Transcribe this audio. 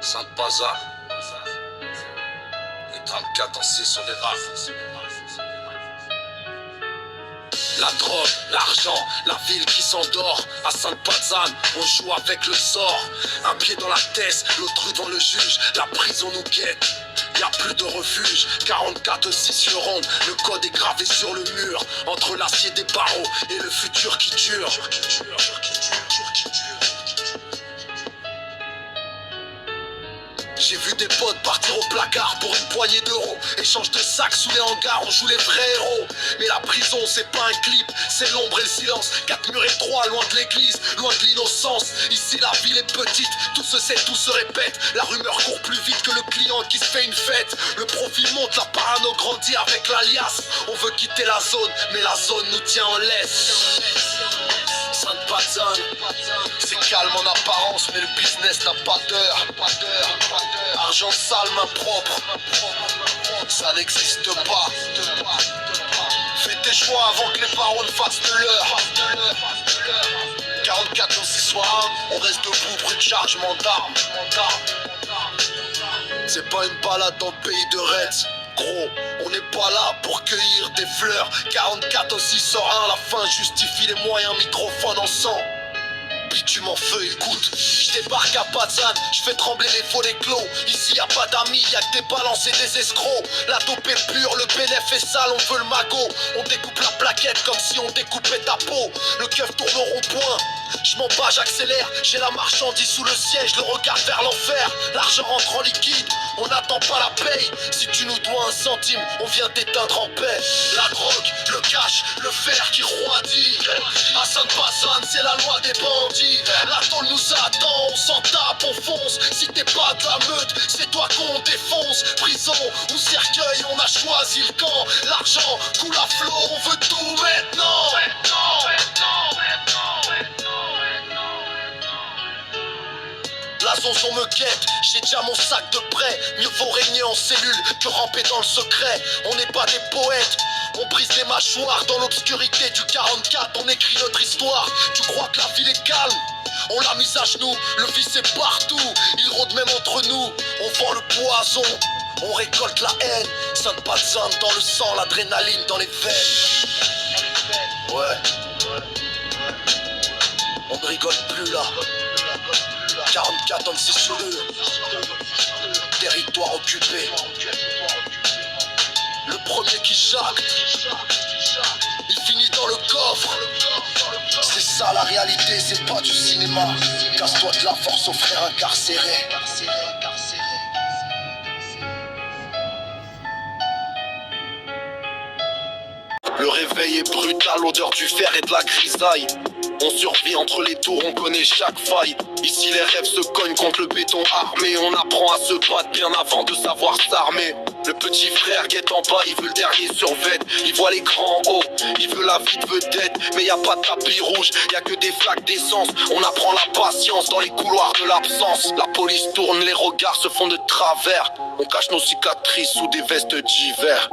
Sainte-Paza, le 34 en 6 sur des rafles. La drogue, l'argent, la ville qui s'endort. À Sainte-Pazanne, on joue avec le sort. Un pied dans la tête, l'autre devant le juge. La prison nous guette, y'a plus de refuge. 44-6 le ronde, le code est gravé sur le mur. Entre l'acier des barreaux et le futur qui dure. J'ai vu des potes partir au placard pour une poignée d'euros. Échange de sacs sous les hangars, on joue les vrais héros. Mais la prison c'est pas un clip, c'est l'ombre et le silence. 4 murs étroits, loin de l'église, loin de l'innocence. Ici la ville est petite, tout se sait, tout se répète. La rumeur court plus vite que le client qui se fait une fête. Le profil monte, la parano grandit avec l'alias. On veut quitter la zone, mais la zone nous tient en laisse. Sainte-Pazanne, c'est calme en apparence, mais le business n'a pas d'heure. Argent sale, main propre, ça n'existe pas. Fais tes choix avant que les parents ne fassent de l'heure. 44 dans 6 soirs, on reste debout, bruit de chargement d'armes. C'est pas une balade dans le pays de Retz. Gros, on n'est pas là pour cueillir des fleurs. 44 au 6 sur 1, la fin justifie les moyens, microphone en sang. Bitume en feu, écoute, je débarque à Pazanne, je fais trembler les volets clos. Ici y'a pas d'amis, y'a que des balances et des escrocs. La dope est pure, le bénéf est sale, on veut le magot. On découpe la plaquette comme si on découpait ta peau. Le keuf tourne au rond-point, je m'en bats, j'accélère. J'ai la marchandise sous le siège, le regard vers l'enfer. L'argent rentre en liquide, on n'attend pas la paye. Si tu nous dois un centime, on vient t'éteindre en paix. La drogue, le cash, le fer qui roidit. À Sainte-Pazanne, c'est la loi des bandits. La tôle nous attend, on s'en tape, on fonce. Si t'es pas de la meute, c'est toi qu'on défonce. Prison ou cercueil, on a choisi le camp. L'argent coule à flot, on veut tout maintenant. La zonzon me guette, j'ai déjà mon sac de prêt. Mieux vaut régner en cellule que ramper dans le secret. On n'est pas des poètes, on brise les mâchoires. Dans l'obscurité du 44, on écrit notre histoire. Tu crois que la ville est calme? On l'a mise à genoux, le vice est partout. Il rôde même entre nous, on vend le poison. On récolte la haine, Sainte-Pazanne dans le sang, l'adrénaline dans les veines. Ouais, on ne rigole plus là. 44 en 6 sur 2, territoire occupé. Le premier qui jacte, il finit dans le coffre. C'est ça la réalité, c'est pas du cinéma. Casse-toi de la force aux frères incarcérés. Le réveil est brutal, l'odeur du fer et de la grisaille. On survit entre les tours, on connaît chaque faille. Ici les rêves se cognent contre le béton armé. On apprend à se battre bien avant de savoir s'armer. Le petit frère guette en bas, il veut le dernier survêt. Il voit les grands en haut, il veut la vie de vedette. Mais y a pas de tapis rouge, y a que des flaques d'essence. On apprend la patience dans les couloirs de l'absence. La police tourne, les regards se font de travers. On cache nos cicatrices sous des vestes d'hiver.